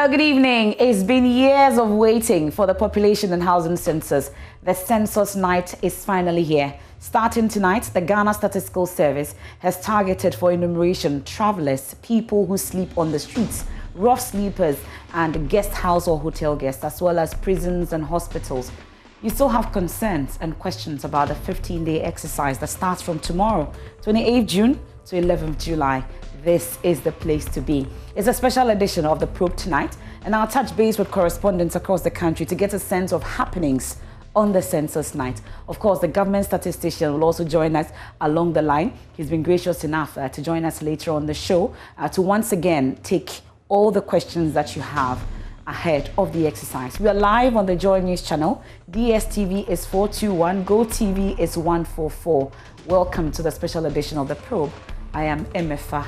Hello, good evening. It's been years of waiting for the population and housing census. The census night is finally here. Starting tonight, the Ghana Statistical Service has targeted for enumeration travelers, people who sleep on the streets, rough sleepers, and guest house or hotel guests, as well as prisons and hospitals. You still have concerns and questions about the 15-day exercise that starts from tomorrow, 28th June to 11th July. This is the place to be. It's a special edition of The Probe tonight, and I'll touch base with correspondents across the country to get a sense of happenings on the census night. Of course, the government statistician will also join us along the line. He's been gracious enough to join us later on the show to once again take all the questions that you have ahead of the exercise. We are live on the JoyNews channel. DSTV is 421, GoTV is 144. Welcome to the special edition of The Probe. I am Emefa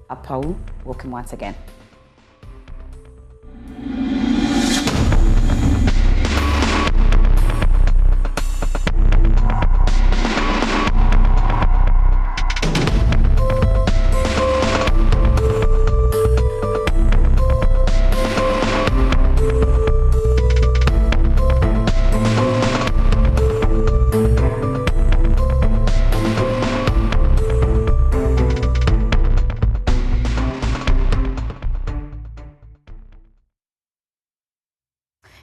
Apau. Welcome once again.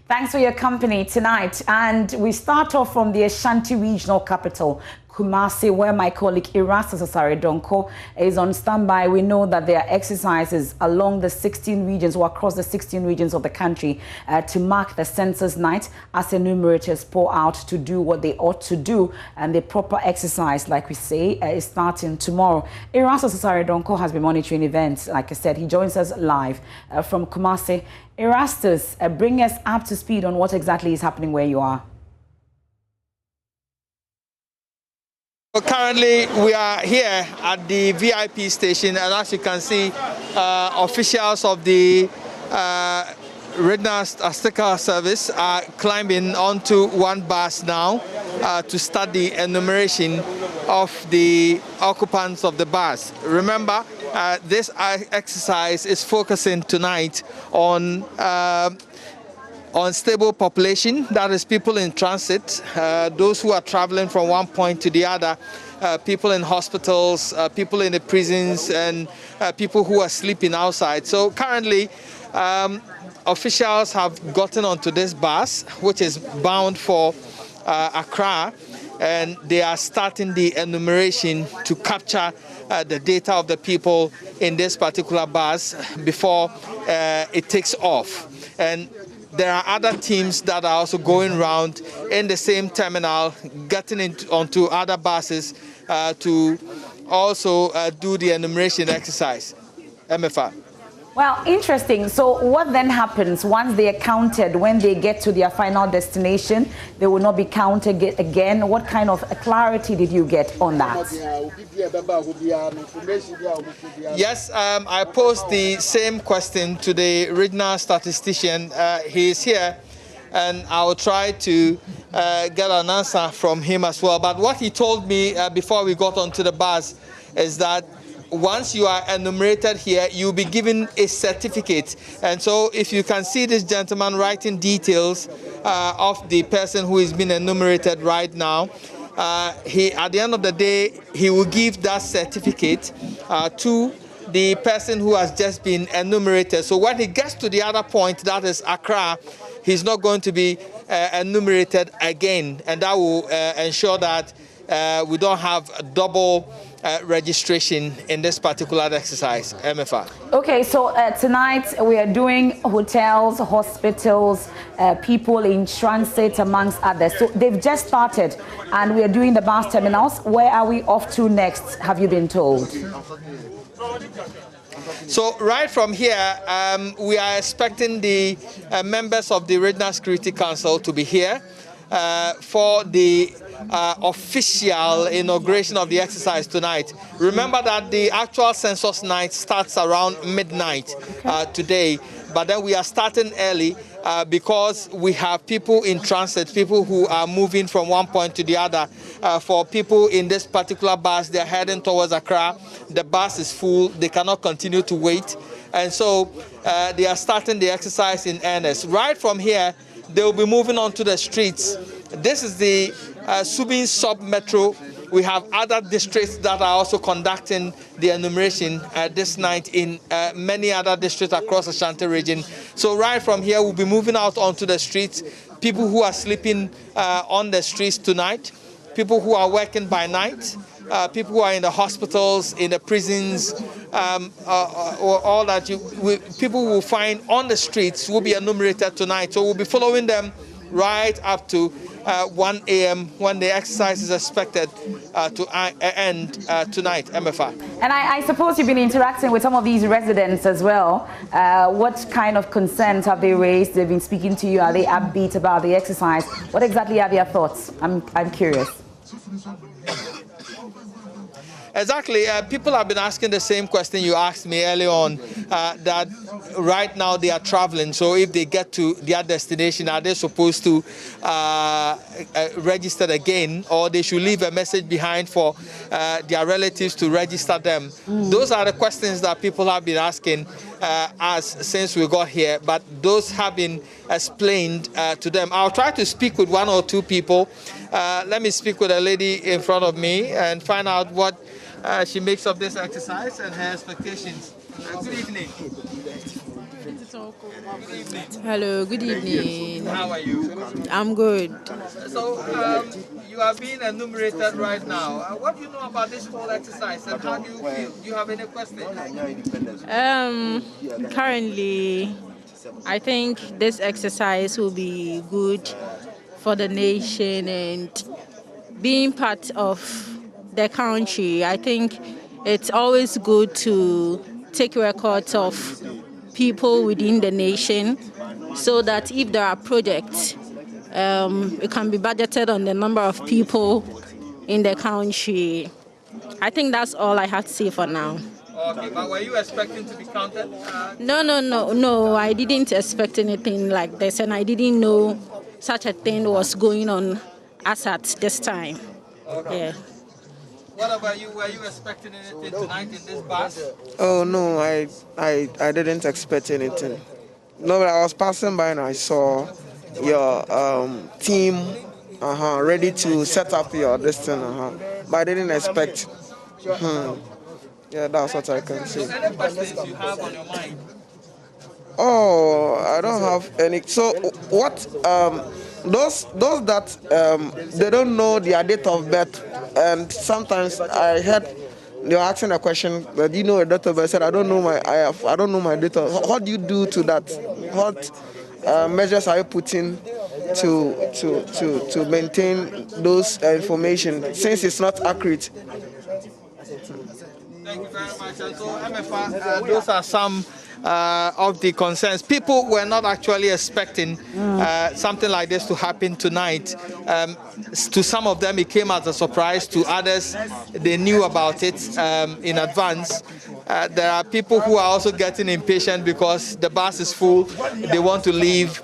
Thanks for your company tonight, and we start off from the Ashanti Regional Capital, Kumasi, where my colleague Erastus Asaredonko is on standby. We know that there are exercises along the 16 regions or across the 16 regions of the country to mark the census night as enumerators pour out to do what they ought to do, and the proper exercise, like we say, is starting tomorrow. Erastus Asaredonko has been monitoring events. Like I said, he joins us live from Kumasi. Erastus, bring us up to speed on what exactly is happening where you are. Well, currently, we are here at the VIP station, and as you can see, officials of the Regional Statistical Service are climbing onto one bus now to start the enumeration of the occupants of the bus. Remember, this exercise is focusing tonight on stable population, that is people in transit, those who are traveling from one point to the other, people in hospitals, people in the prisons, and people who are sleeping outside. So currently, officials have gotten onto this bus, which is bound for Accra, and they are starting the enumeration to capture the data of the people in this particular bus before it takes off. And there are other teams that are also going around in the same terminal, getting onto other buses to also do the enumeration exercise. MFA. Well, interesting. So what then happens once they are counted? When they get to their final destination, they will not be counted again. What kind of clarity did you get on that? Yes, I posed the same question to the regional statistician. He is here, and I will try to get an answer from him as well. But what he told me before we got onto the bus is that once you are enumerated here, you'll be given a certificate. And so if you can see this gentleman writing details of the person who is being enumerated right now, at the end of the day, he will give that certificate to the person who has just been enumerated. So when he gets to the other point, that is Accra, he's not going to be enumerated again. And that will ensure that we don't have a double registration in this particular exercise. MFA. Okay, so tonight we are doing hotels, hospitals, people in transit, amongst others. So they've just started, and we are doing the bus terminals. Where are we off to next, have you been told? So right from here, we are expecting the members of the Regional Security Council to be here for the official inauguration of the exercise tonight. Remember that the actual census night starts around midnight today, but then we are starting early because we have people in transit, people who are moving from one point to the other. For people in this particular bus, they're heading towards Accra. The bus is full. They cannot continue to wait. And so they are starting the exercise in earnest. Right from here, they will be moving on to the streets. This is the Subin sub-metro. We have other districts that are also conducting the enumeration this night in many other districts across the Ashanti region. So right from here, we'll be moving out onto the streets. People who are sleeping on the streets tonight, people who are working by night, people who are in the hospitals, in the prisons, or all that people will find on the streets will be enumerated tonight. So we'll be following them right up to 1 a.m. when the exercise is expected to end tonight, MFA. And I suppose you've been interacting with some of these residents as well. What kind of concerns have they raised? They've been speaking to you. Are they upbeat about the exercise? What exactly are their thoughts? I'm curious. Exactly. People have been asking the same question you asked me earlier on, that right now they are traveling. So if they get to their destination, are they supposed to register again, or they should leave a message behind for their relatives to register them? Those are the questions that people have been asking us since we got here, but those have been explained to them. I'll try to speak with one or two people. Let me speak with a lady in front of me and find out what she makes of this exercise and her expectations. Good evening. Good evening. Hello, good evening. How are you? I'm good. So, you are being enumerated right now. What do you know about this whole exercise and how do you feel? Do you have any questions? Currently, I think this exercise will be good for the nation and being part of the country. I think it's always good to take records of people within the nation so that if there are projects, it can be budgeted on the number of people in the country. I think that's all I have to say for now. Okay, but were you expecting to be counted? No, I didn't expect anything like this, and I didn't know such a thing was going on as at this time. Okay. Yeah. What about you? Were you expecting anything tonight in this bus? Oh no, I didn't expect anything. No, but I was passing by and I saw your team ready to set up your destiny. But I didn't expect. Yeah, that's what I can say. Any questions you have on your mind? Oh, I don't have any. So what? Those that they don't know their date of birth, and sometimes I heard they were asking a question, but you know a date of birth. I said I don't know my date of. What do you do to that? What measures are you putting to maintain those information since it's not accurate? Thank you very much. And so, MFA, those are some of the concerns. People were not actually expecting something like this to happen tonight. To some of them, it came as a surprise. To others, they knew about it in advance. There are people who are also getting impatient because the bus is full. They want to leave.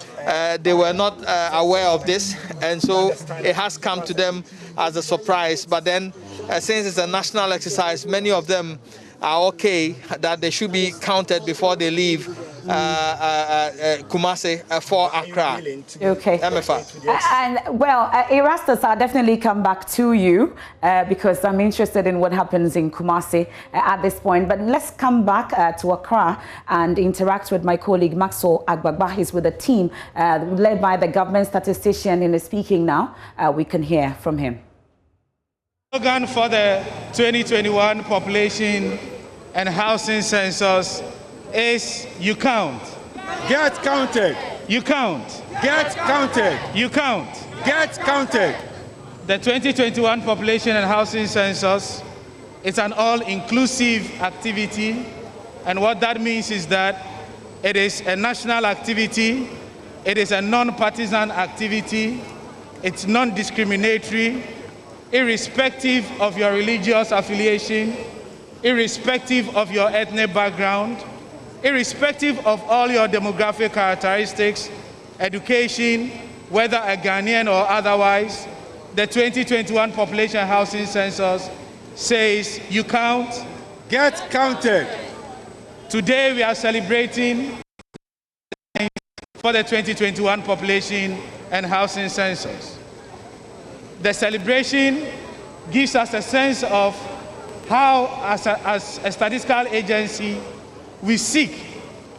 They were not aware of this, and so it has come to them as a surprise. But then, since it's a national exercise, many of them are okay that they should be counted before they leave Kumasi for Accra. Okay. MFA. And well, Erastus, I'll definitely come back to you because I'm interested in what happens in Kumasi at this point. But let's come back to Accra and interact with my colleague Maxwell Agbagba. He's with a team led by the government statistician in the speaking now. We can hear from him. Slogan for the 2021 population and housing census is you count. Get counted. You count. Get counted. You count. Get counted. The 2021 population and housing census is an all-inclusive activity, and what that means is that it is a national activity, it is a non-partisan activity, it's non-discriminatory, irrespective of your religious affiliation, irrespective of your ethnic background, irrespective of all your demographic characteristics, education, whether a Ghanaian or otherwise. The 2021 population housing census says you count. Get counted. Today we are celebrating for the 2021 population and housing census. The celebration gives us a sense of how, as a statistical agency, we seek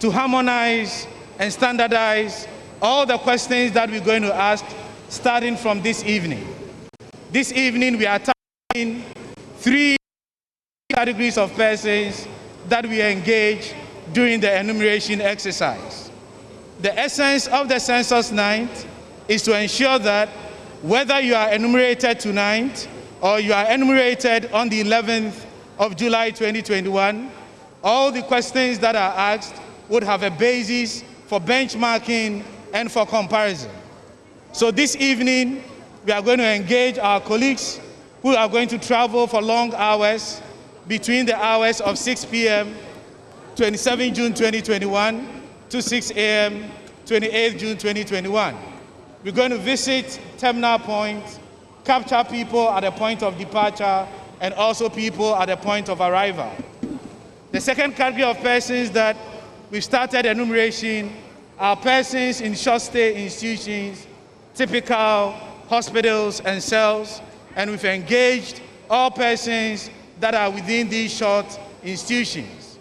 to harmonize and standardize all the questions that we're going to ask starting from this evening. This evening we are tackling 3 categories of persons that we engage during the enumeration exercise. The essence of the census night is to ensure that whether you are enumerated tonight or you are enumerated on the 11th of July 2021, all the questions that are asked would have a basis for benchmarking and for comparison. So this evening, we are going to engage our colleagues who are going to travel for long hours between the hours of 6 p.m. 27 June 2021 to 6 a.m. 28 June 2021. We're going to visit terminal points, capture people at the point of departure, and also people at the point of arrival. The second category of persons that we've started enumeration are persons in short-stay institutions, typical hospitals and cells, and we've engaged all persons that are within these short institutions.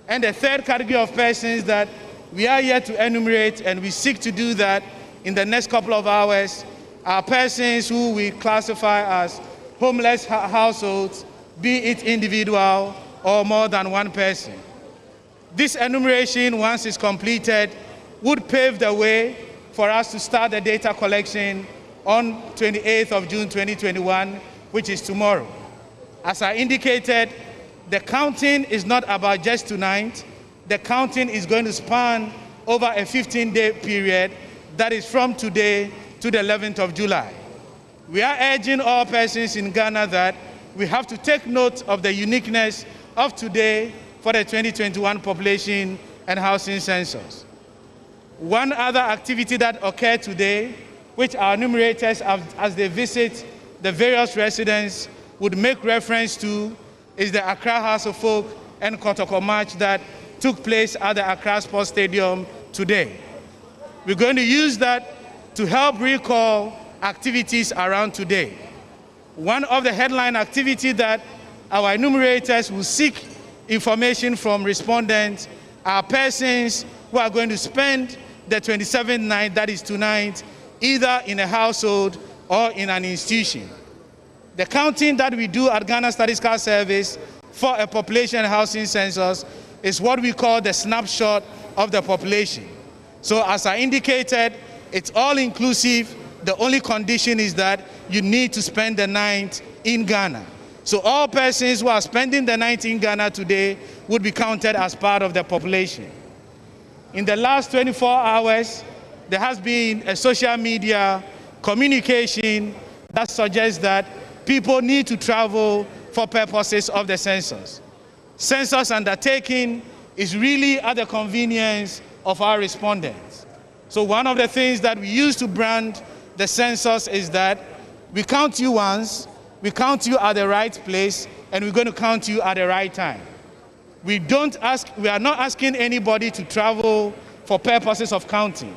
And the third category of persons that we are yet to enumerate, and we seek to do that in the next couple of hours, are persons who we classify as homeless households, be it individual or more than one person. This enumeration, once it's completed, would pave the way for us to start the data collection on 28th of June 2021, which is tomorrow. As I indicated, the counting is not about just tonight. The counting is going to span over a 15-day period that is from today to the 11th of July. We are urging all persons in Ghana that we have to take note of the uniqueness of today for the 2021 population and housing census. One other activity that occurred today, which our enumerators, as they visit the various residents, would make reference to, is the Accra House of Folk and Kotoko March that took place at the Accra Sports Stadium today. We're going to use that to help recall activities around today. One of the headline activities that our enumerators will seek information from respondents are persons who are going to spend the 27th night, that is tonight, either in a household or in an institution. The counting that we do at Ghana Statistical Service for a population housing census is what we call the snapshot of the population. So as I indicated, it's all inclusive. The only condition is that you need to spend the night in Ghana. So all persons who are spending the night in Ghana today would be counted as part of the population. In the last 24 hours, there has been a social media communication that suggests that people need to travel for purposes of the census. Census undertaking is really at the convenience of our respondents. So one of the things that we use to brand the census is that we count you once, we count you at the right place, and we're going to count you at the right time. We are not asking anybody to travel for purposes of counting.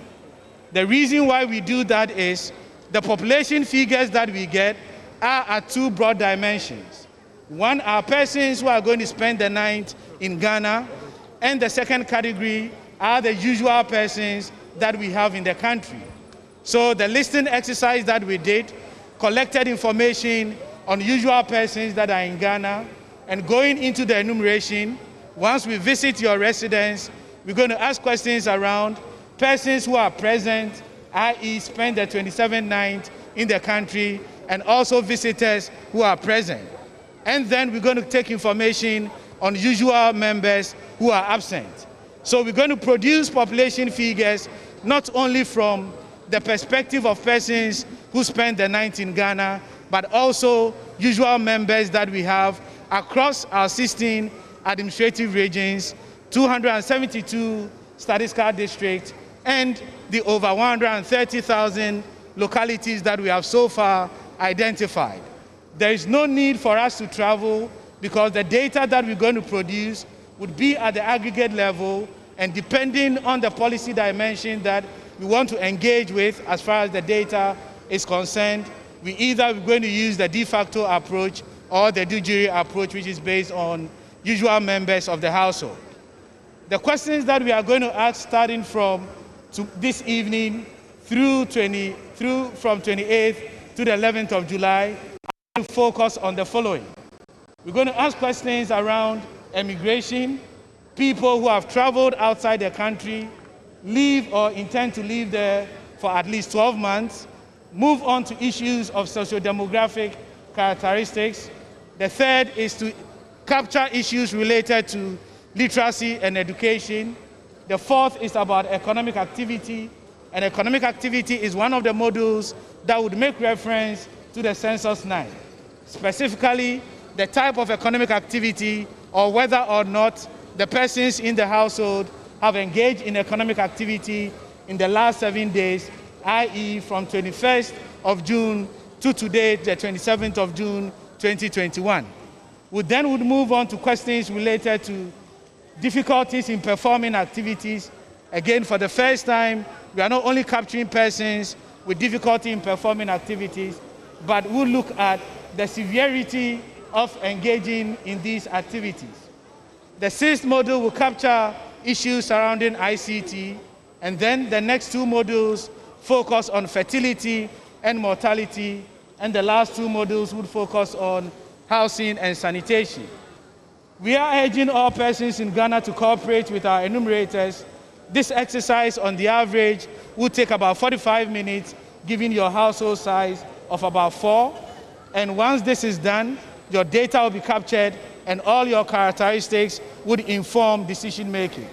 The reason why we do that is the population figures that we get are at 2 broad dimensions. One are persons who are going to spend the night in Ghana, and the second category are the usual persons that we have in the country. So the listing exercise that we did collected information on usual persons that are in Ghana, and going into the enumeration, once we visit your residence, we're going to ask questions around persons who are present, i.e. spend the 27th night in the country, and also visitors who are present. And then we're going to take information on usual members who are absent. So we're going to produce population figures not only from the perspective of persons who spend the night in Ghana, but also usual members that we have across our 16 administrative regions, 272 statistical districts, and the over 130,000 localities that we have so far identified. There is no need for us to travel because the data that we're going to produce would be at the aggregate level, and depending on the policy dimension that we want to engage with as far as the data is concerned, we either going to use the de facto approach or the de jure approach, which is based on usual members of the household. The questions that we are going to ask starting from this evening from 28th to the 11th of July are to focus on the following. We're going to ask questions around immigration, people who have traveled outside the country, live or intend to live there for at least 12 months, move on to issues of socio-demographic characteristics. The third is to capture issues related to literacy and education. The fourth is about economic activity, and economic activity is one of the modules that would make reference to the Census 9. Specifically, the type of economic activity or whether or not the persons in the household have engaged in economic activity in the last 7 days, i.e. from 21st of June to today, the 27th of June, 2021. We then would move on to questions related to difficulties in performing activities. Again, for the first time, we are not only capturing persons with difficulty in performing activities, but we'll look at the severity of engaging in these activities. The sixth module will capture issues surrounding ICT, and then the next two modules focus on fertility and mortality, and the last two modules would focus on housing and sanitation. We are urging all persons in Ghana to cooperate with our enumerators. This exercise, on the average, will take about 45 minutes, given your household size of about 4. And once this is done, your data will be captured and all your characteristics would inform decision-making.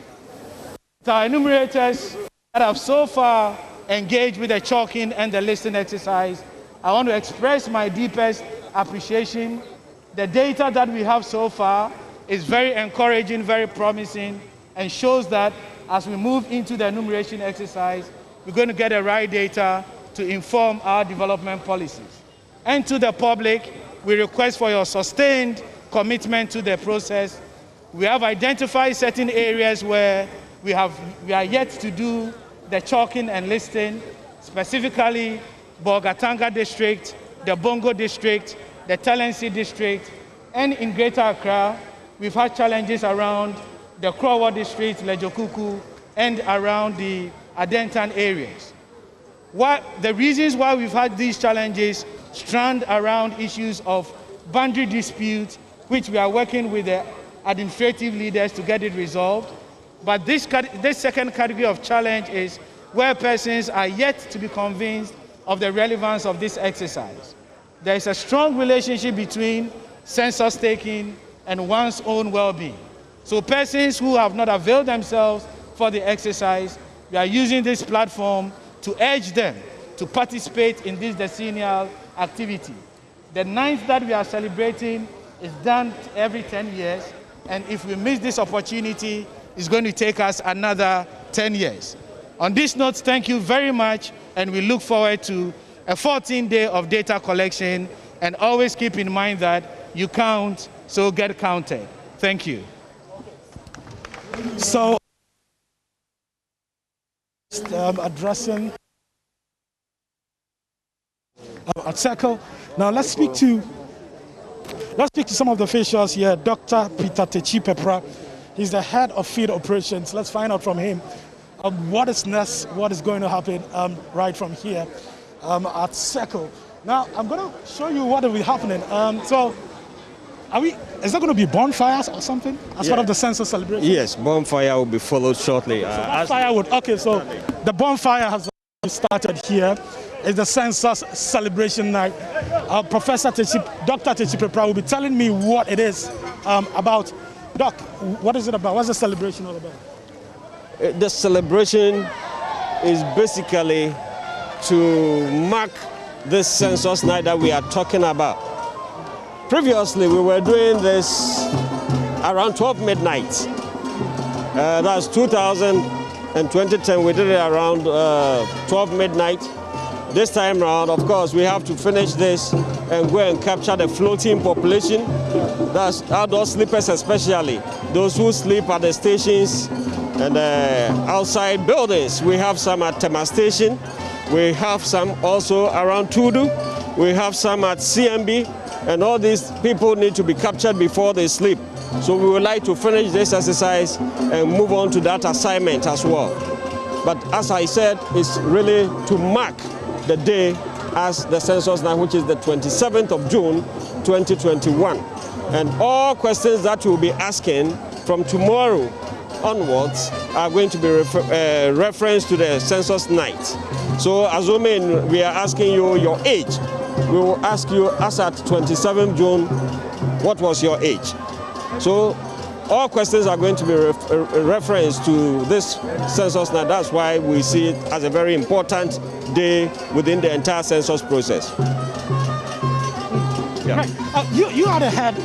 To our enumerators that have so far engaged with the chalking and the listing exercise, I want to express my deepest appreciation. The data that we have so far is very encouraging, very promising, and shows that as we move into the enumeration exercise, we're going to get the right data to inform our development policies. And to the public, we request for your sustained commitment to the process. We have identified certain areas where we are yet to do the chalking and listing, specifically Bolgatanga district, the Bongo district, the Talensi district, and in Greater Accra, we've had challenges around the Krowa district, Lejokuku, and around the Adentan areas. The reasons why we've had these challenges strand around issues of boundary disputes, which we are working with the administrative leaders to get it resolved. But this second category of challenge is where persons are yet to be convinced of the relevance of this exercise. There is a strong relationship between census taking and one's own well-being. So persons who have not availed themselves for the exercise, we are using this platform to urge them to participate in this decennial activity. The 9th that we are celebrating is done every 10 years, and if we miss this opportunity, it's going to take us another 10 years. On this note, thank you very much, and we look forward to a 14-day of data collection, and always keep in mind that you count, so get counted. Thank you. So, addressing our circle. Now let's speak to some of the officials here. Dr. Peter Techi-Pepra, he's the head of field operations. Let's find out from him what is next, what is going to happen right from here at circle. Now I'm going to show you what will be happening. Is there going to be bonfires or something as part of the census celebration? Yes, bonfire will be followed shortly. So the bonfire has started here. It's the census celebration night. Dr. Techi-Pepra will be telling me what it is about. Doc, what is it about? What's the celebration all about? The celebration is basically to mark this census night that we are talking about. Previously, we were doing this around 12 midnight. That's 2000 and 2010. We did it around 12 midnight. This time round, of course, we have to finish this and go and capture the floating population. That's outdoor sleepers especially, those who sleep at the stations and outside buildings. We have some at Tema Station. We have some also around Tudu. We have some at CMB. And all these people need to be captured before they sleep. So we would like to finish this exercise and move on to that assignment as well. But as I said, it's really to mark the day as the census night, which is the 27th of June, 2021. And all questions that we'll be asking from tomorrow onwards are going to be reference to the census night. So assuming we are asking you your age, we will ask you, as at 27th June, what was your age? So all questions are going to be referenced to this census night. That's why we see it as a very important day within the entire census process. Yeah. Right. You are the head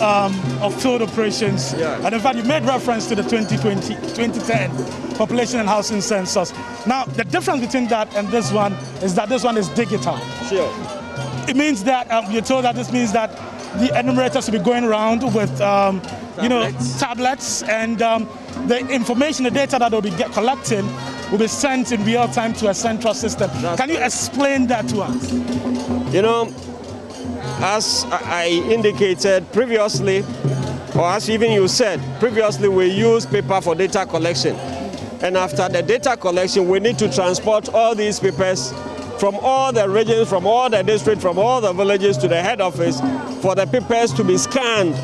of field operations, and in fact you made reference to the 2010 population and housing census. Now the difference between that and this one is that this one is digital. Sure. It means that you're told that this means that the enumerators will be going around with tablets, and the information, the data that they'll be collecting will be sent in real time to a central system. Can you explain that to us? You know, as I indicated previously, or as even you said, previously we used paper for data collection. And after the data collection, we need to transport all these papers from all the regions, from all the districts, from all the villages to the head office for the papers to be scanned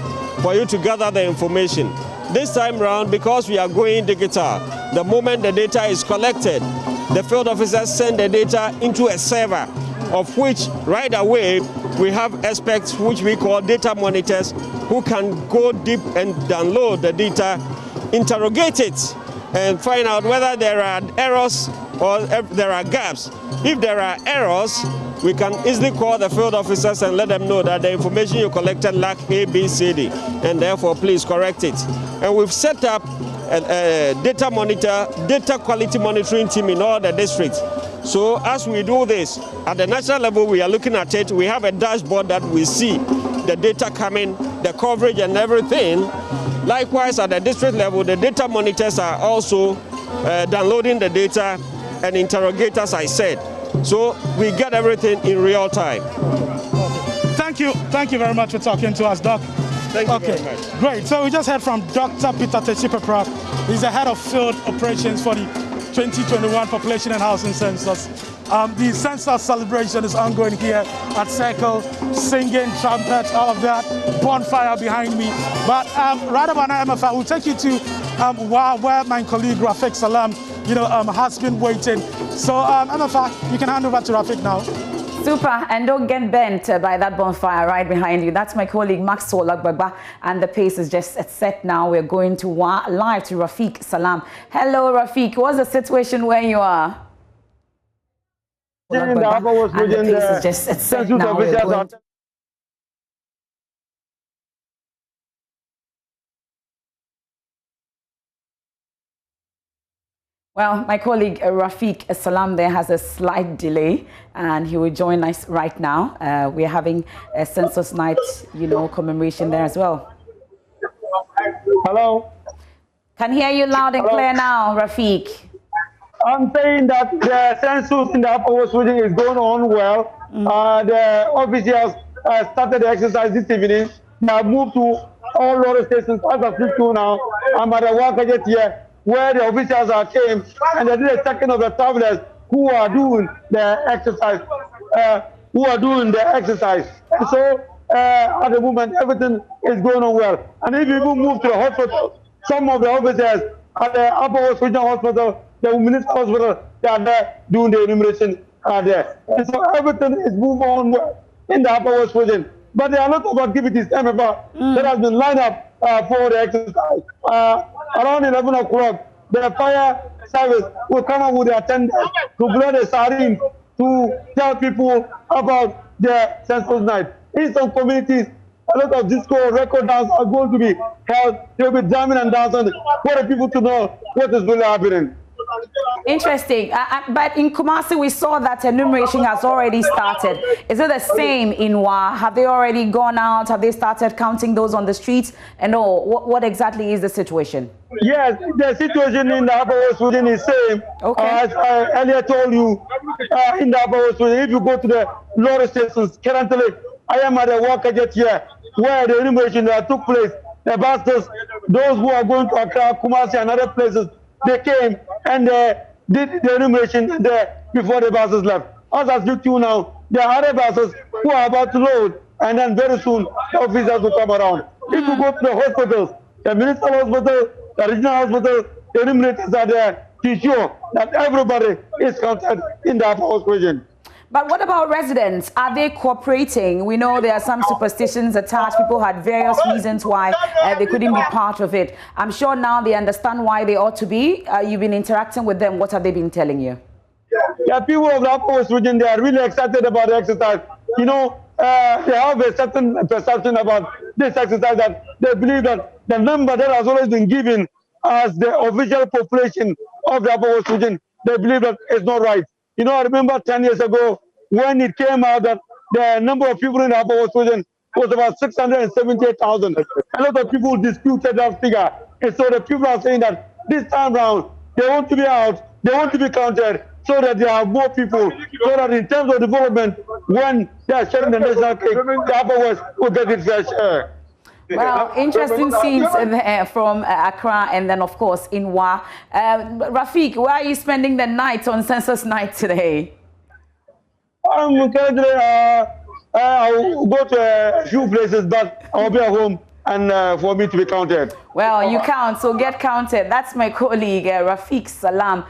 for you to gather the information. This time round, because we are going digital, the moment the data is collected, the field officers send the data into a server, of which right away we have experts which we call data monitors who can go deep and download the data, interrogate it, and find out whether there are errors or if there are gaps. If there are errors, we can easily call the field officers and let them know that the information you collected lack A, B, C, D, and therefore please correct it. And we've set up a data quality monitoring team in all the districts. So as we do this, at the national level we are looking at it, we have a dashboard that we see the data coming, the coverage and everything. Likewise at the district level, the data monitors are also downloading the data and interrogate, as I said. So we get everything in real time. Thank you very much for talking to us, Doc. Thank you very much. Great. So we just heard from Dr. Peter Techipe, Prof. He's the head of field operations for the 2021 population and housing census. The census celebration is ongoing here at Circle, singing, trumpets, all of that, bonfire behind me. But right about now, MFA, we'll take you to where my colleague Rafiq Salam, has been waiting. So MFA, you can hand over to Rafiq now. Super, and don't get bent by that bonfire right behind you. That's my colleague Maxwell Agbagba, and the pace is just set now. We're going to live to Rafiq Salam. Hello, Rafiq. What's the situation where you are? And the pace is just set now. Well, my colleague Rafiq Salam there has a slight delay, and he will join us right now. We're having a census night, commemoration there as well. Hello. Can hear you loud and clear now, Rafiq. I'm saying that the census in the Upper West region is going on well. The officials started the exercise this evening. They have moved to all road stations as of 52 now. I'm at the Wakajet here, where the officials came and they did a checking of the travelers who are doing the exercise. And so at the moment, everything is going on well. And if you move to the hospital, some of the officers at the Upper West Regional Hospital, the Municipal Hospital, they are there doing the enumeration there. And so everything is moving on well in the Upper West Region. But there are a lot of activities that has been lined up for the exercise. Around 11 o'clock, the fire service will come up with the attendants to blow the sirens to tell people about the census night. In some communities, a lot of disco record dance are going to be held. They'll be jamming and dancing for the people to know what is really happening. Interesting. But in Kumasi, we saw that enumeration has already started. Is it the same in Wa? Have they already gone out? Have they started counting those on the streets? And what exactly is the situation? Yes, the situation in the Upper West region is same. Okay. As I earlier told you, in the Upper West region, if you go to the lower stations, currently I am at a work jet here where the enumeration that took place. The buses, those who are going to Accra, Kumasi, and other places, they came and did the enumeration there before the buses left. As I speak to you now, there are other buses who are about to load, and then very soon the officers will come around. If you go to the hospitals, the municipal hospital, the regional hospital, the enumerators are there to ensure that everybody is counted in the Upper West region. But what about residents? Are they cooperating? We know there are some superstitions attached. People had various reasons why they couldn't be part of it. I'm sure now they understand why they ought to be. You've been interacting with them. What have they been telling you? Yeah, people of the Upper West region, they are really excited about the exercise. You know, they have a certain perception about this exercise that they believe that the number that has always been given as the official population of the Upper West region, they believe that it's not right. You know, I remember 10 years ago when it came out that the number of people in the Upper West region was about 678,000. A lot of people disputed that figure. And so the people are saying that this time round, they want to be out, they want to be counted so that there are more people, so that in terms of development, when they are sharing the national cake, the Upper West will get its fair share. Well, interesting scenes from Accra and then, of course, in Wa. Rafiq, where are you spending the night on Census night today? Currently, I'll go to a few places, but I'll be at home and for me to be counted. Well, you count, so get counted. That's my colleague, Rafiq Salam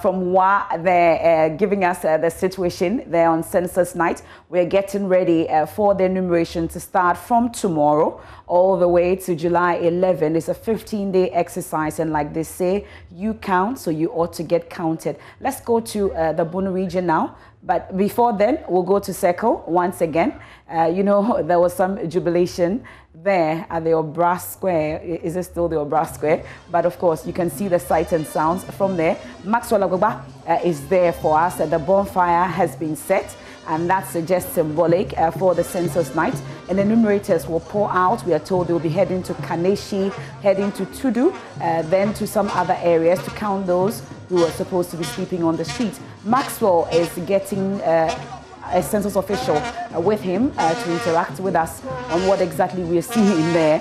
from Wa. They're giving us the situation there on Census night. We're getting ready for the enumeration to start from tomorrow all the way to July 11. It's a 15-day exercise, and like they say, you count, so you ought to get counted. Let's go to the Bunu region now. But before then, we'll go to Circle once again. You know, there was some jubilation there at the Obra Square. Is it still the Obra Square? But of course, you can see the sights and sounds from there. Maxwell Agboba is there for us. The bonfire has been set, and that's just symbolic for the census night. And enumerators will pour out. We are told they will be heading to Kaneshi, heading to Tudu, then to some other areas to count those who are supposed to be sleeping on the street. Maxwell is getting a census official with him to interact with us on what exactly we're seeing there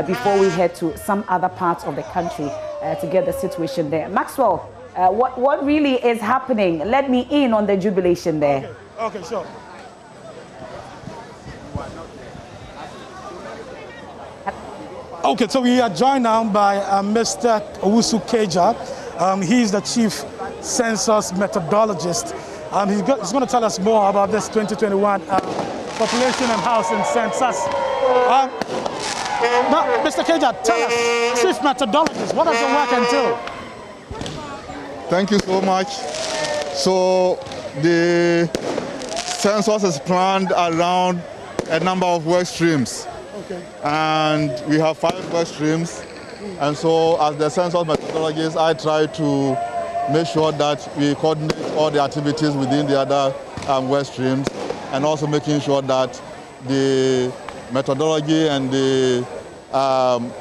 before we head to some other parts of the country to get the situation there. Maxwell, what really is happening? Let me in on the jubilation there. Okay, sure. Okay, so we are joined now by Mr. Owusu Keja. He's the chief census methodologist. He's going to tell us more about this 2021 population and housing census. Now, Mr. Keja, tell us, chief methodologist, what does your work entail? Thank you so much. So the census is planned around a number of work streams. Okay. And we have 5 work streams. And so as the census methodologist, I try to make sure that we coordinate all the activities within the other work streams, and also making sure that the methodology and the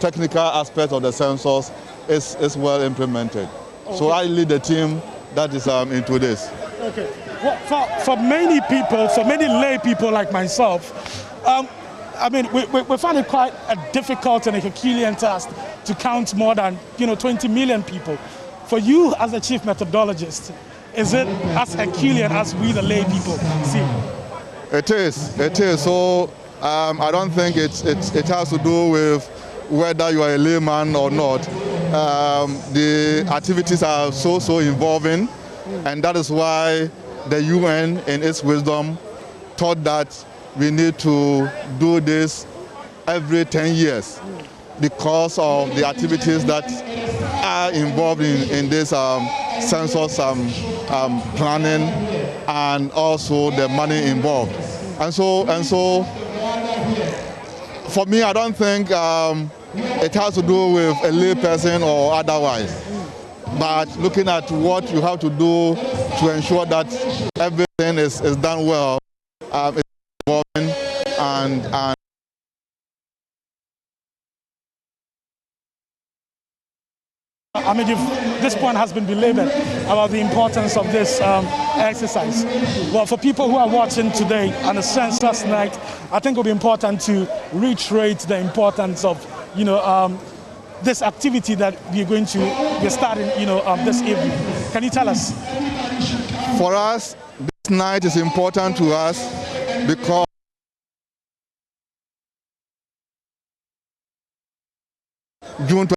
technical aspect of the census is well implemented. Okay. So I lead the team that is into this. Okay. Well, for many people, for many lay people like myself, I mean, we find it quite a difficult and a Herculean task to count more than 20 million people. For you as a chief methodologist, is it as Herculean as we the lay people see? It is. So I don't think it has to do with whether you are a layman or not. The activities are so involving, and that is why the UN in its wisdom thought that we need to do this every 10 years because of the activities that are involved in this census planning, and also the money involved. And so for me, I don't think it has to do with a lay person or otherwise. but looking at what you have to do to ensure that everything is done well, is involving and I mean, this point has been belabored about the importance of this exercise. Well, for people who are watching today on the census night, I think it will be important to reiterate the importance of, this activity that we're starting, this evening. Can you tell us? For us, this night is important to us because June 20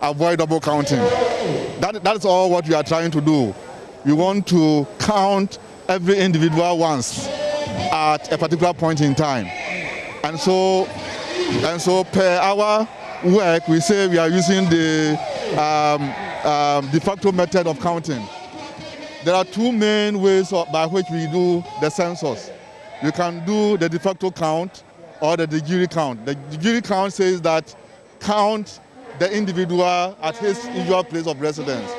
avoid double counting. That's all what we are trying to do. We want to count every individual once at a particular point in time. And so per hour work, we say we are using the de facto method of counting. There are two main ways by which we do the census. You can do the de facto count or the de jure count. The de jure count says that count the individual at his usual place of residence.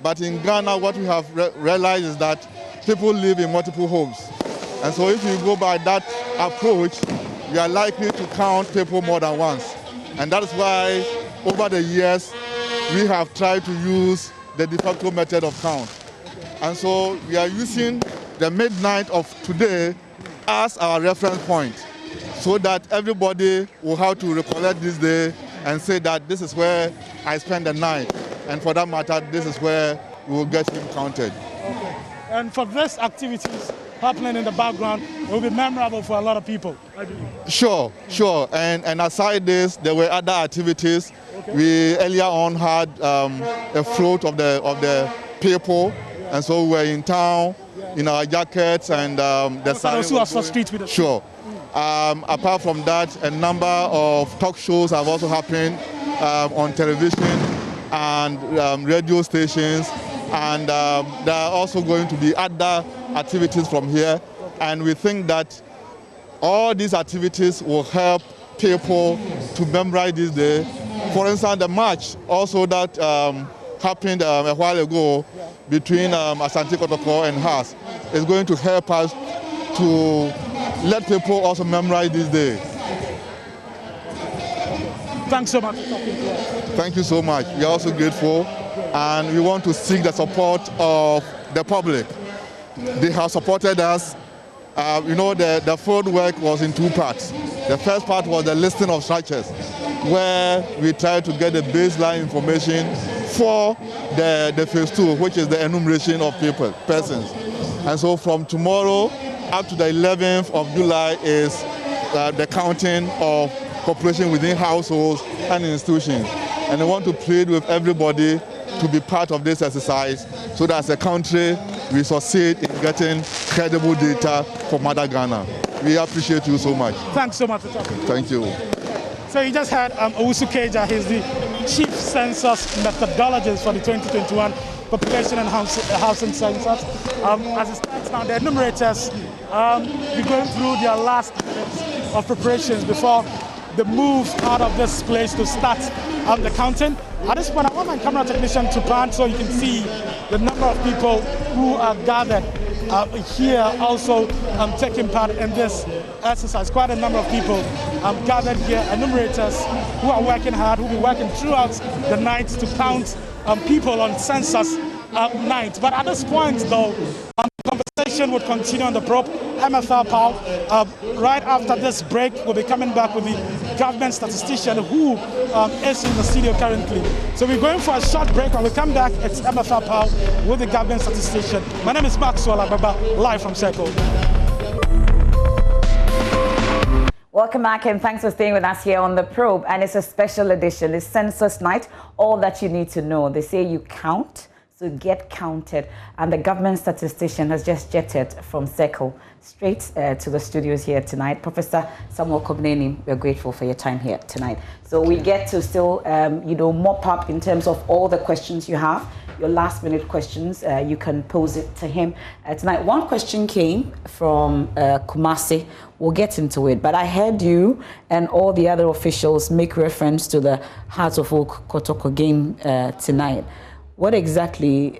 But in Ghana, what we have realized is that people live in multiple homes. And so if you go by that approach, you are likely to count people more than once. And that is why over the years, we have tried to use the de facto method of count. And so we are using the midnight of today as our reference point so that everybody will have to recollect this day and say that this is where I spend the night. And for that matter, this is where we will get him counted. Okay. And for this activities happening in the background, it will be memorable for a lot of people, I believe. Sure. And aside this, there were other activities. Okay. We earlier on had a float of the people. And so we were in town in our jackets and the those who are for street with us. Sure. Apart from that, a number of talk shows have also happened on television and radio stations, and there are also going to be other activities from here. And we think that all these activities will help people to memorize this day. For instance, the march also that happened a while ago between Asante Kotoko and Haas is going to help us to let people also memorize this day. Thanks so much for talking to us. Thank you so much. We are also grateful, and we want to seek the support of the public. They have supported us. The field work was in two parts. The first part was the listing of structures, where we tried to get the baseline information for the phase 2, which is the enumeration of persons. And so from tomorrow up to the 11th of July is the counting of population within households and institutions. And I want to plead with everybody to be part of this exercise so that as a country we succeed in getting credible data for Mother Ghana. We appreciate you so much. Thanks so much for talking. Thank you. So you just heard Owusu Keja. He's the Chief Census Methodologist for the 2021 Population and Housing Census. As it stands now, the enumerators be going through their last minutes of preparations before the move out of this place to start the counting. At this point, I want my camera technician to pan so you can see the number of people who are gathered here, also taking part in this exercise. Quite a number of people gathered here, enumerators who are working hard, who will be working throughout the night to count people on census night. But at this point, though, conversation would continue on the probe. MFL Pal, right after this break, we'll be coming back with the government statistician who is in the studio currently. So we're going for a short break. When we come back, it's MFL Pal with the government statistician. My name is Maxwell Ababa, live from Circle. Welcome back, and thanks for staying with us here on The Probe. And it's a special edition. It's Census Night, all that you need to know. They say you count, so get counted. And the government statistician has just jetted from Circle straight to the studios here tonight. Professor Samuel Kogneni, we're grateful for your time here tonight. So we get to still, mop up in terms of all the questions you have. your last-minute questions, you can pose it to him tonight. One question came from Kumasi. We'll get into it, but I heard you and all the other officials make reference to the Heart of Oak Kotoko game tonight. What exactly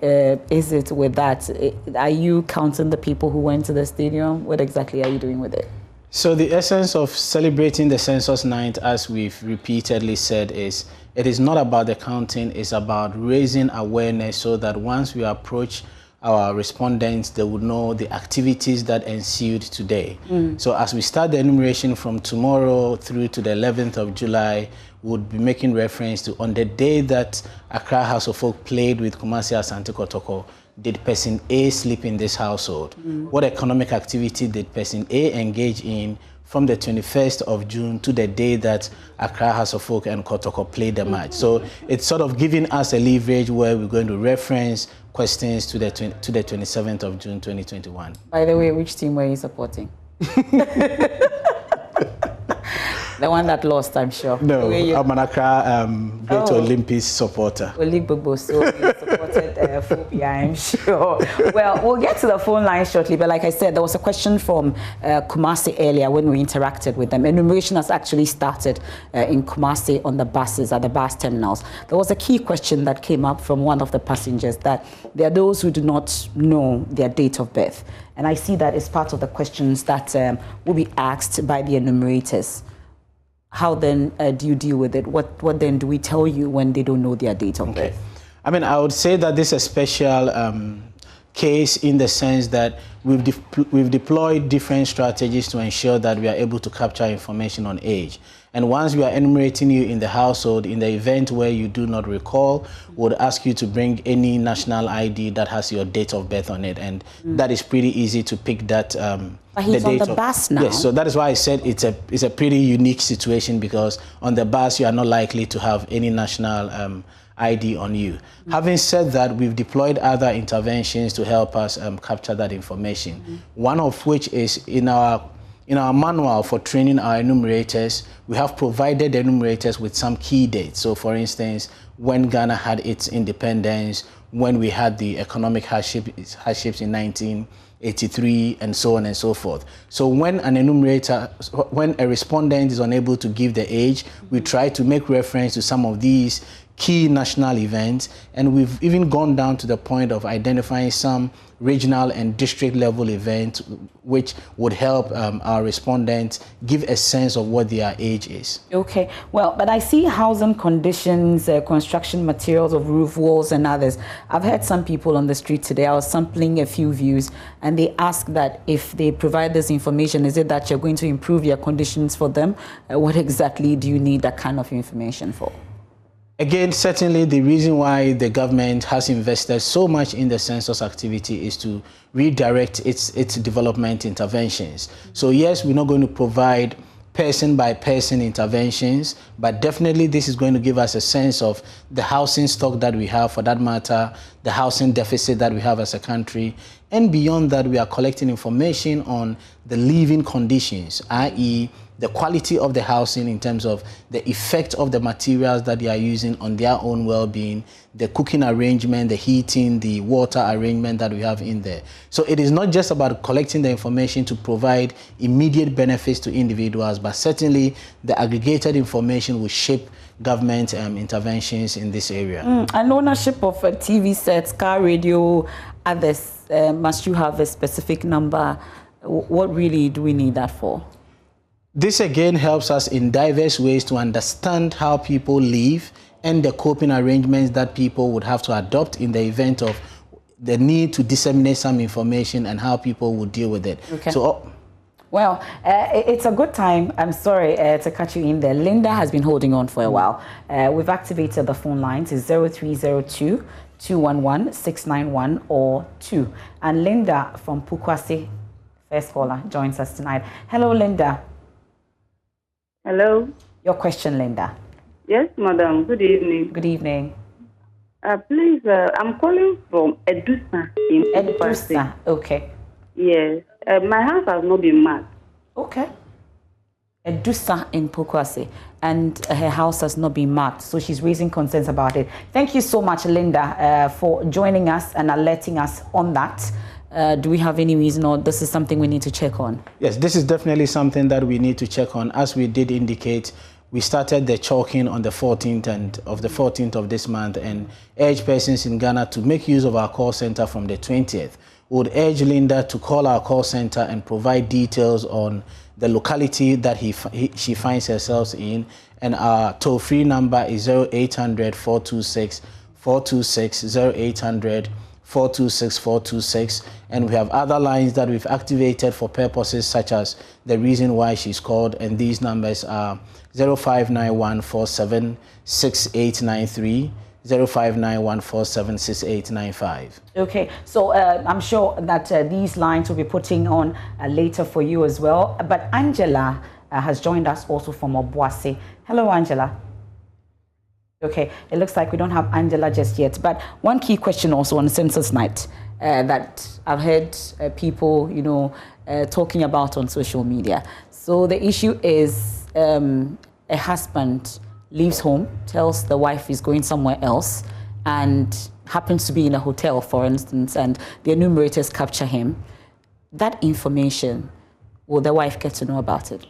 is it with that? Are you counting the people who went to the stadium? What exactly are you doing with it? So the essence of celebrating the census night, as we've repeatedly said, is it is not about the counting, it's about raising awareness so that once we approach our respondents, they would know the activities that ensued today. So as we start the enumeration from tomorrow through to the 11th of July, we'll be making reference to on the day that Accra House of Folk played with Kumasi Asante Kotoko, did person A sleep in this household? What economic activity did person A engage in from the 21st of June to the day that Accra House of Folk and Kotoko played the match? So it's sort of giving us a leverage where we're going to reference questions to the 27th of June 2021. By the way, which team were you supporting? The one that lost, I'm sure. No, I'm an Accra Great Olympics supporter. Olympic, so you supported Phobia, I'm sure. Well, we'll get to the phone line shortly, but like I said, there was a question from Kumasi earlier when we interacted with them. Enumeration has actually started in Kumasi on the buses, at the bus terminals. There was a key question that came up from one of the passengers, that there are those who do not know their date of birth. And I see that as part of the questions that will be asked by the enumerators. How then do you deal with it? What then do we tell you when they don't know their date of birth? I mean, I would say that this is a special case in the sense that we've deployed different strategies to ensure that we are able to capture information on age. And once we are enumerating you in the household, in the event where you do not recall, we would ask you to bring any national ID that has your date of birth on it. And that is pretty easy to pick that. But he's on the bus now. Yes, so that is why I said it's a pretty unique situation, because on the bus you are not likely to have any national ID on you. Having said that, we've deployed other interventions to help us capture that information. One of which is in our manual for training our enumerators, we have provided the enumerators with some key dates. So for instance, when Ghana had its independence, when we had the economic hardships in 1983, and so on and so forth. So when when a respondent is unable to give the age, we try to make reference to some of these key national events, and we've even gone down to the point of identifying some regional and district level events which would help our respondents give a sense of what their age is. Okay, well, but I see housing conditions, construction materials of roof walls and others. I've heard some people on the street today, I was sampling a few views, and they ask that if they provide this information, is it that you're going to improve your conditions for them? What exactly do you need that kind of information for? Again, certainly the reason why the government has invested so much in the census activity is to redirect its development interventions. So yes, we're not going to provide person-by-person interventions, but definitely this is going to give us a sense of the housing stock that we have, for that matter, the housing deficit that we have as a country. And beyond that, we are collecting information on the living conditions, i.e., the quality of the housing in terms of the effect of the materials that they are using on their own well-being, the cooking arrangement, the heating, the water arrangement that we have in there. So it is not just about collecting the information to provide immediate benefits to individuals, but certainly the aggregated information will shape government interventions in this area. And ownership of TV sets, car, radio, others, must you have a specific number? What really do we need that for? This again helps us in diverse ways to understand how people live and the coping arrangements that people would have to adopt in the event of the need to disseminate some information, and how people would deal with it. Okay. So, well, it's a good time. I'm sorry to cut you in there. Linda has been holding on for a while. We've activated the phone lines. It's 0302 211 691 or 2. And Linda from Pukwasi, first caller, joins us tonight. Hello, Linda. Hello. Your question, Linda. Yes, madam. Good evening. Good evening. Please, I'm calling from Edusa in Edusa. Okay. Yes. My house has not been marked. Okay. Edusa in Pokwase, and her house has not been marked, so she's raising concerns about it. Thank you so much, Linda, for joining us and alerting us on that. Do we have any reason, or this is something we need to check on? Yes, this is definitely something that we need to check on. As we did indicate, we started the chalking on the 14th of this month, and urge persons in Ghana to make use of our call center from the 20th. We would urge Linda to call our call center and provide details on the locality that she finds herself in, and our toll-free number is 0800 426 426 0800 426 426, and we have other lines that we've activated for purposes such as the reason why she's called, and these numbers are 059147 6893, 059147 6895. Okay, so I'm sure that these lines will be putting on later for you as well. But Angela has joined us also from Obuasi. Hello, Angela. Okay, it looks like we don't have Angela just yet. But one key question also on Census Night that I've heard people, talking about on social media. So the issue is a husband leaves home, tells the wife he's going somewhere else, and happens to be in a hotel, for instance, and the enumerators capture him. That information, will the wife get to know about it?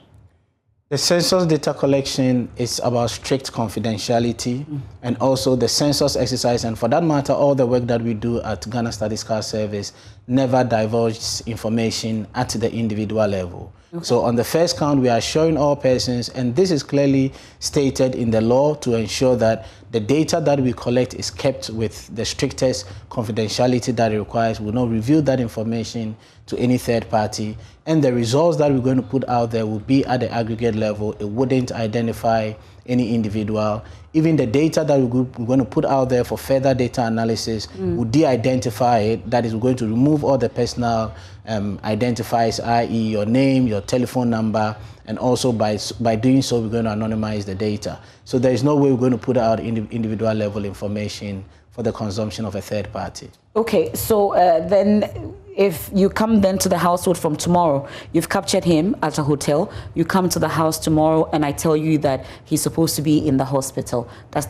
The census data collection is about strict confidentiality, and also the census exercise, and for that matter, all the work that we do at Ghana Statistical Service never divulges information at the individual level. Okay. So on the first count, we are showing all persons, and this is clearly stated in the law to ensure that the data that we collect is kept with the strictest confidentiality that it requires. We will not reveal that information to any third party, and the results that we're going to put out there will be at the aggregate level. It wouldn't identify any individual. Even the data that we're going to put out there for further data analysis will de-identify it. That is, we're going to remove all the personal identifiers, i.e. your name, your telephone number, and also by doing so, we're going to anonymize the data. So there is no way we're going to put out individual level information for the consumption of a third party. Okay, so then if you come then to the household from tomorrow, you've captured him at a hotel, you come to the house tomorrow and I tell you that he's supposed to be in the hospital. Does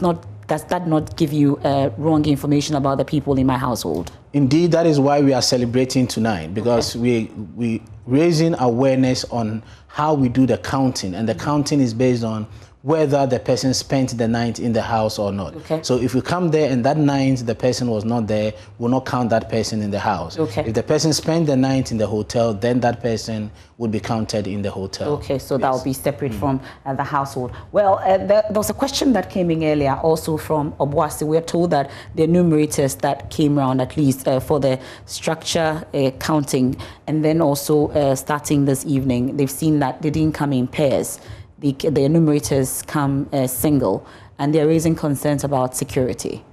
that not give you wrong information about the people in my household? Indeed, that is why we are celebrating tonight, because we raising awareness on how we do the counting, and the counting is based on whether the person spent the night in the house or not. Okay. So if you come there and that night the person was not there, we'll not count that person in the house. Okay. If the person spent the night in the hotel, then that person would be counted in the hotel. Okay, so that will be separate from the household. Well, there was a question that came in earlier also from Obuasi. We're told that the enumerators that came around, at least for the structure counting, and then also starting this evening, they've seen that they didn't come in pairs. The enumerators come single, and they're raising concerns about security.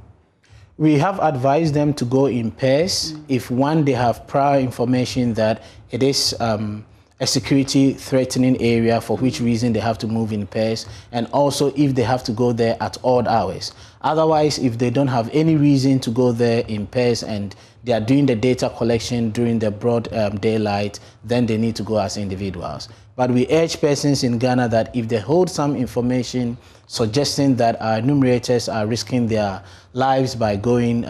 We have advised them to go in pairs if, one, they have prior information that it is a security threatening area, for which reason they have to move in pairs, and also if they have to go there at odd hours. Otherwise, if they don't have any reason to go there in pairs and they are doing the data collection during the broad daylight, then they need to go as individuals. But we urge persons in Ghana that if they hold some information suggesting that our enumerators are risking their lives by going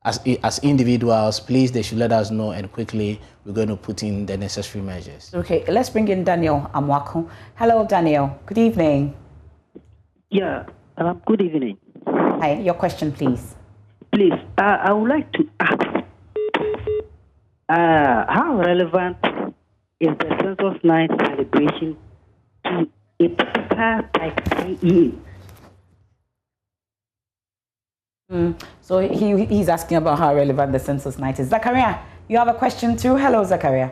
as individuals, please, they should let us know, and quickly we're going to put in the necessary measures. Okay, let's bring in Daniel Amwako. Hello, Daniel. Good evening. Yeah, good evening. Hi, your question, please. Please, I would like to ask, how relevant is the Census Night celebration to a particular type 3E? So he's asking about how relevant the Census Night is. Zachariah, you have a question too? Hello, Zachariah.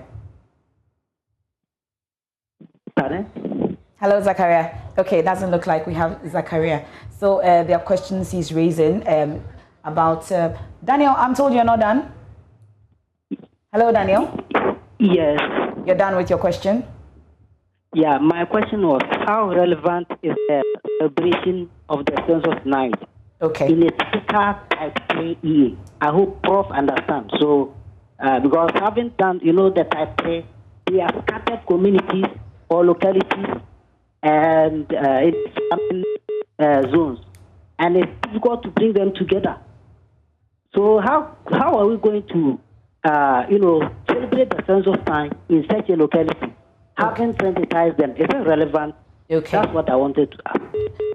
Pardon? Hello, Zachariah. Okay, it doesn't look like we have Zachariah. So there are questions he's raising about... Daniel, I'm told you're not done. Hello, Daniel. Yes. You're done with your question? Yeah, my question was, how relevant is the celebration of the Census Night? Okay. In a typical type 3E. I hope Prof understands. So, because having done, the type 3, they are scattered communities or localities and in some zones, and it's difficult to bring them together. So how are we going to celebrate the census time in such a locality? How can sensitize them? Is it relevant? Okay. That's what I wanted to ask.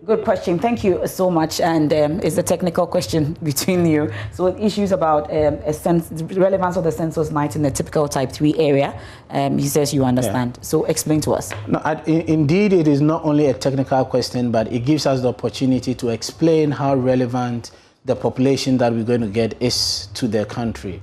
Good question. Thank you so much. And it's a technical question between you. So issues about relevance of the census night in the typical type 3 area, he says you understand. Yeah. So explain to us. No, indeed, it is not only a technical question, but it gives us the opportunity to explain how relevant the population that we're going to get is to the country.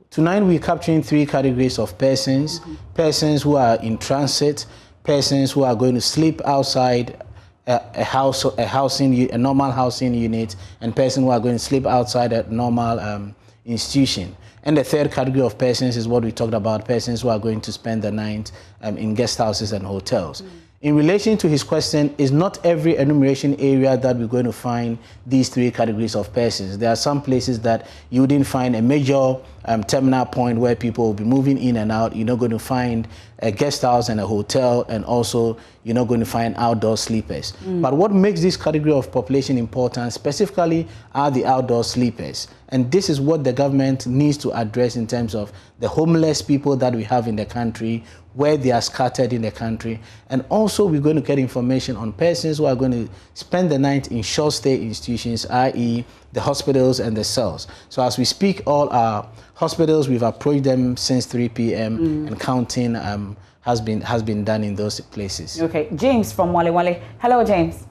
Tonight, we're capturing 3 categories of persons. Persons who are in transit, persons who are going to sleep outside a normal housing unit, and persons who are going to sleep outside a normal institution. And the third category of persons is what we talked about, persons who are going to spend the night in guest houses and hotels. In relation to his question, is not every enumeration area that we're going to find these 3 categories of persons. There are some places that you didn't find a major terminal point where people will be moving in and out. You're not going to find a guest house and a hotel, and also you're not going to find outdoor sleepers. But what makes this category of population important specifically are the outdoor sleepers. And this is what the government needs to address in terms of the homeless people that we have in the country, where they are scattered in the country. And also we're going to get information on persons who are going to spend the night in short stay institutions, i.e. the hospitals and the cells. So as we speak, all our hospitals, we've approached them since 3 p.m. and counting has been done in those places. Okay, James from Wale Wale. Hello, James.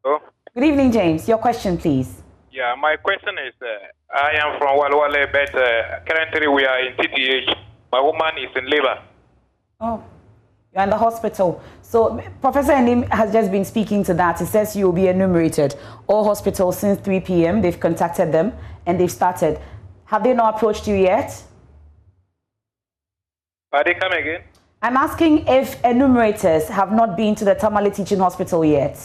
Hello. Good evening, James. Your question, please. Yeah, my question is, I am from Wale Wale, but currently we are in TTH. My woman is in labor. Oh, you're in the hospital. So Professor Annim has just been speaking to that. He says you will be enumerated. All hospitals since 3 p.m. They've contacted them and they've started. Have they not approached you yet? Are they coming again? I'm asking if enumerators have not been to the Tamale Teaching Hospital yet.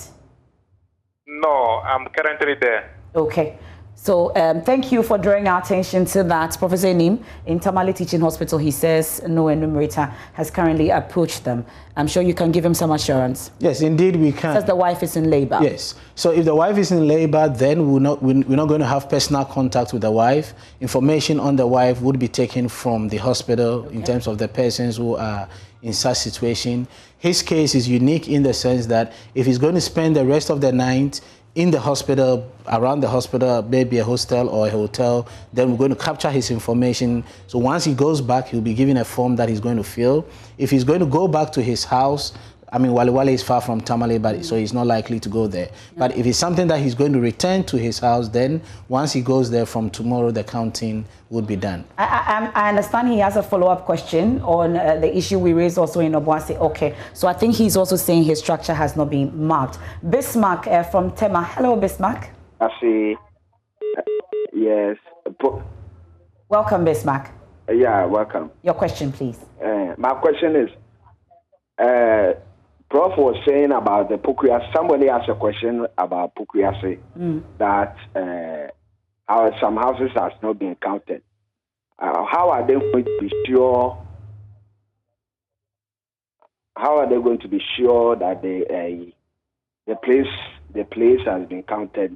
No, I'm currently there. Okay. So thank you for drawing our attention to that. Professor Annim, in Tamale Teaching Hospital, he says no enumerator has currently approached them. I'm sure you can give him some assurance. Yes, indeed we can. Says the wife is in labor. Yes. So if the wife is in labor, then we're not going to have personal contact with the wife. Information on the wife would be taken from the hospital in terms of the persons who are in such situation. His case is unique in the sense that if he's going to spend the rest of the night in the hospital, around the hospital, maybe a hostel or a hotel, then we're going to capture his information. So once he goes back, he'll be given a form that he's going to fill. If he's going to go back to his house, I mean, Wale Wale is far from Tamale, but so he's not likely to go there. But if it's something that he's going to return to his house, then once he goes there from tomorrow, the counting would be done. I understand he has a follow-up question on the issue we raised also in Obuasi. Okay, so I think he's also saying his structure has not been marked. Bismarck from Tema. Hello, Bismarck. I see. Yes. Welcome, Bismarck. Yeah, welcome. Your question, please. My question is, Prof was saying about the Pukuasi. Somebody asked a question about Pukuasi that some houses has not been counted. How are they going to be sure? How are they going to be sure that the place has been counted?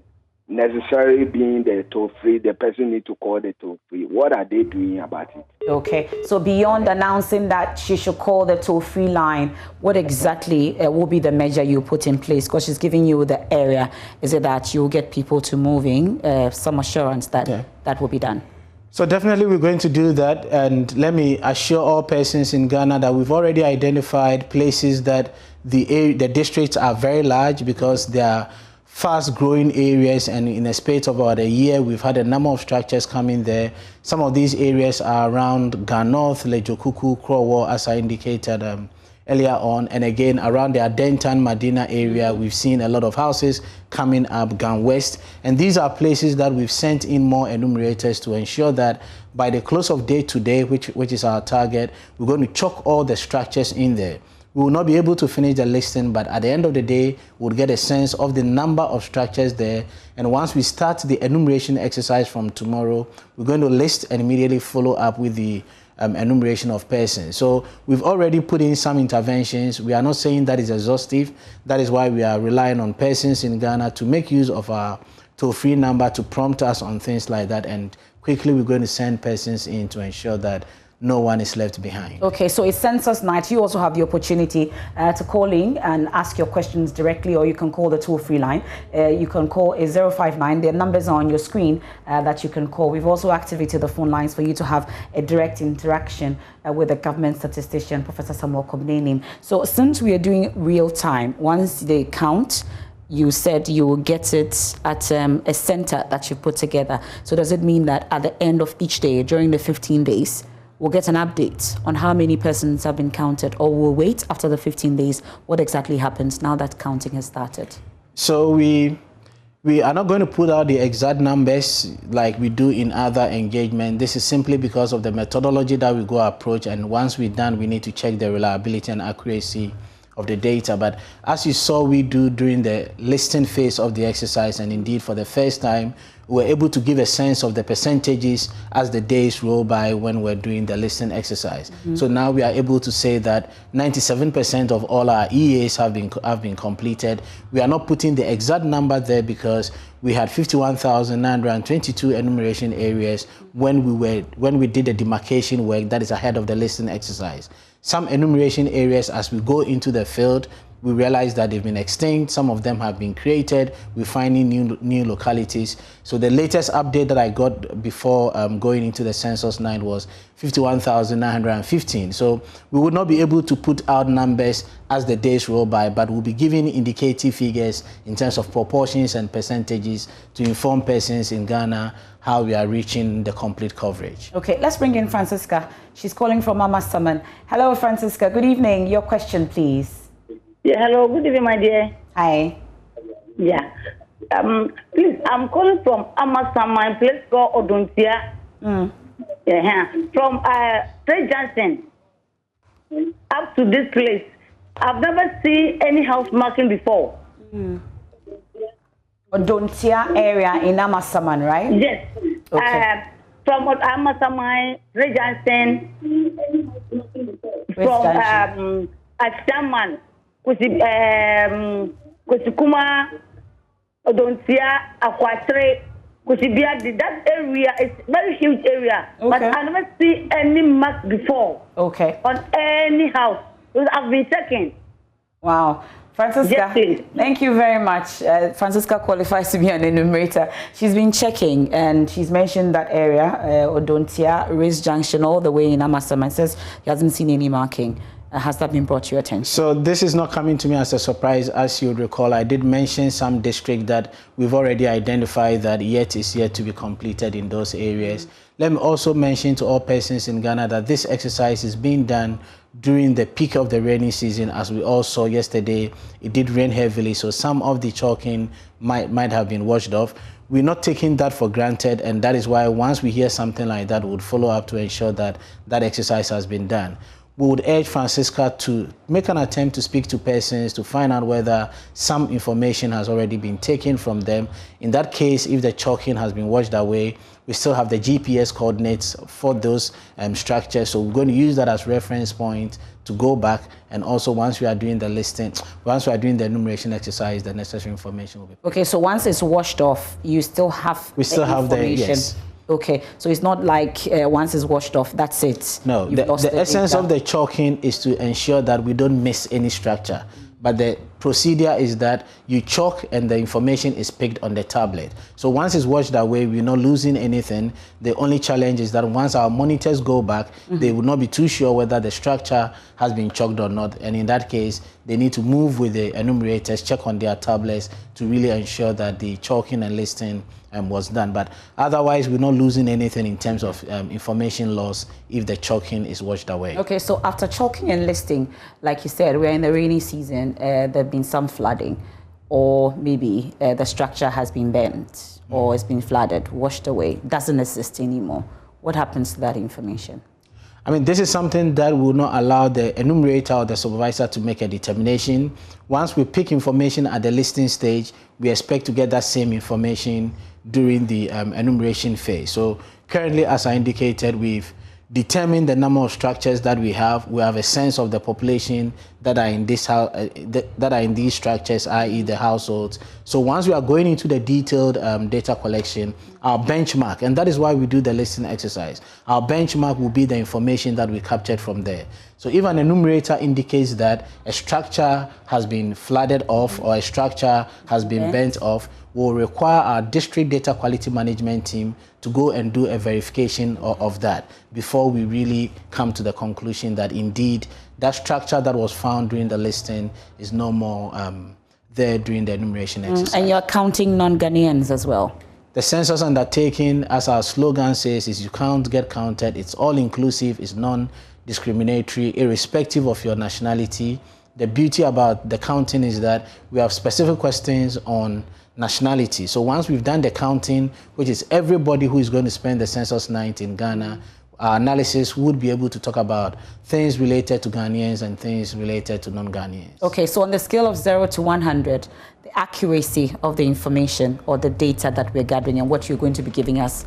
Necessarily being the toll-free, the person need to call the toll-free. What are they doing about it? Okay, so beyond announcing that she should call the toll-free line, what exactly will be the measure you put in place? Because she's giving you the area. Is it that you'll get people to moving? Some assurance that that will be done? So definitely we're going to do that. And let me assure all persons in Ghana that we've already identified places that the districts are very large because they are fast-growing areas, and in a space of about a year, we've had a number of structures coming there. Some of these areas are around Gan North, Lejokuku, Krowo, as I indicated earlier on, and again around the Adentan, Medina area, we've seen a lot of houses coming up, Gan West, and these are places that we've sent in more enumerators to ensure that by the close of day today, which is our target, we're going to chalk all the structures in there. We will not be able to finish the listing, but at the end of the day, we'll get a sense of the number of structures there. And once we start the enumeration exercise from tomorrow, we're going to list and immediately follow up with the enumeration of persons. So we've already put in some interventions. We are not saying that is exhaustive. That is why we are relying on persons in Ghana to make use of our toll-free number to prompt us on things like that, and quickly we're going to send persons in to ensure that no one is left behind. Okay, so it's Census Night. You also have the opportunity to call in and ask your questions directly, or you can call the toll-free line. You can call 059. Their numbers are on your screen that you can call. We've also activated the phone lines for you to have a direct interaction with the government statistician, Professor Samuel Kobnenim. So since we are doing real time, once they count, you said you will get it at a center that you put together. So does it mean that at the end of each day, during the 15 days, we'll get an update on how many persons have been counted, or we'll wait after the 15 days? What exactly happens now that counting has started? So we are not going to put out the exact numbers like we do in other engagement. This is simply because of the methodology that we go approach, and once we're done, we need to check the reliability and accuracy of the data. But as you saw we do during the listing phase of the exercise, and indeed for the first time, we were able to give a sense of the percentages as the days roll by when we're doing the listing exercise. So now we are able to say that 97% of all our EAs have been completed. We are not putting the exact number there because we had 51,922 enumeration areas when we did the demarcation work that is ahead of the listing exercise. Some enumeration areas, as we go into the field, we realize that they've been extinct. Some of them have been created. We're finding new localities. So the latest update that I got before going into the Census Night was 51,915. So we would not be able to put out numbers as the days roll by, but we'll be giving indicative figures in terms of proportions and percentages to inform persons in Ghana how we are reaching the complete coverage. Okay, let's bring in Francisca. She's calling from Mama Saman. Hello, Francisca. Good evening. Your question, please. Yeah, hello. Good evening, my dear. Hi. Yeah. Please, I'm calling from Amasaman, place called Odontia. Yeah. From Trey Johnson up to this place. I've never seen any house marking before. Odontia area in Amasaman, right? Yes. Okay. From Amasaman, Trey Johnson, from Astaman, Kusikuma, Odontia, Aquatre, Kusibia. That area is very huge area, but I never see any mark before. Okay. On any house, I've been checking. Wow. Francisca, yes, thank you very much. Francisca qualifies to be an enumerator. She's been checking and she's mentioned that area, Odontia, Race Junction, all the way in Amasaman. Says he hasn't seen any marking. Has that been brought to your attention? So this is not coming to me as a surprise. As you recall, I did mention some districts that we've already identified that is yet to be completed in those areas. Let me also mention to all persons in Ghana that this exercise is being done during the peak of the rainy season. As we all saw yesterday, it did rain heavily, so some of the chalking might have been washed off. We're not taking that for granted, and that is why once we hear something like that, we would follow up to ensure that that exercise has been done. We would urge Francisca to make an attempt to speak to persons to find out whether some information has already been taken from them. In that case, if the chalking has been washed away, we still have the GPS coordinates for those structures. So we're going to use that as reference point to go back. And also once we are doing the listing, once we are doing the enumeration exercise, the necessary information will be. Okay, so once it's washed off, you still have the information. Yes. Okay, so it's not like once it's washed off, that's it. No, the essence of the chalking is to ensure that we don't miss any structure. But the procedure is that you chalk and the information is picked on the tablet. So once it's washed away, we're not losing anything. The only challenge is that once our monitors go back, they will not be too sure whether the structure has been chalked or not. And in that case, they need to move with the enumerators, check on their tablets to really ensure that the chalking and listing was done. But otherwise, we're not losing anything in terms of information loss if the chalking is washed away. Okay, so after chalking and listing, like you said, we're in the rainy season, there have been some flooding, or maybe the structure has been bent or it's been flooded, washed away, doesn't exist anymore. What happens to that information? I mean, this is something that will not allow the enumerator or the supervisor to make a determination. Once we pick information at the listing stage, we expect to get that same information during the enumeration phase. So currently, as I indicated, we've determine the number of structures that we have. We have a sense of the population that are in this house, that are in these structures, i.e. the households. So once we are going into the detailed data collection, our benchmark, and that is why we do the listing exercise, our benchmark will be the information that we captured from there. So if an enumerator indicates that a structure has been flooded off or a structure has been burnt off, we'll require our district data quality management team to go and do a verification of that before we really come to the conclusion that indeed that structure that was found during the listing is no more there during the enumeration exercise. And you're counting non-Ghanaians as well? The census undertaking, as our slogan says, is you can't get counted. It's all inclusive, it's non-discriminatory, irrespective of your nationality. The beauty about the counting is that we have specific questions on nationality. So once we've done the counting, which is everybody who is going to spend the census night in Ghana, our analysis would be able to talk about things related to Ghanaians and things related to non-Ghanaians. Okay, so on the scale of 0 to 100, the accuracy of the information or the data that we're gathering and what you're going to be giving us,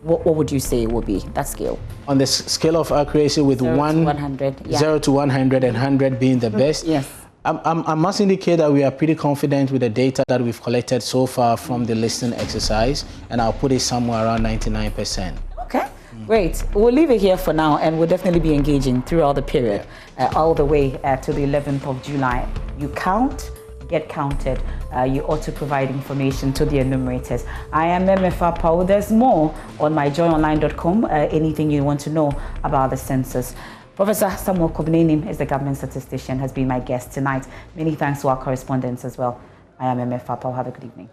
what would you say will be that scale? On the scale of accuracy with 0 to 100, yeah. 0 to 100 and 100 being the best. Yes. I must indicate that we are pretty confident with the data that we've collected so far from the listing exercise, and I'll put it somewhere around 99%. Okay, great. We'll leave it here for now, and we'll definitely be engaging throughout the period, all the way to the 11th of July. You count, get counted. You ought to provide information to the enumerators. I am MFA Pau. There's more on myjoyonline.com, anything you want to know about the census. Professor Samuel Kobnenim is the government statistician, has been my guest tonight. Many thanks to our correspondents as well. I am MFA Pau. Have a good evening.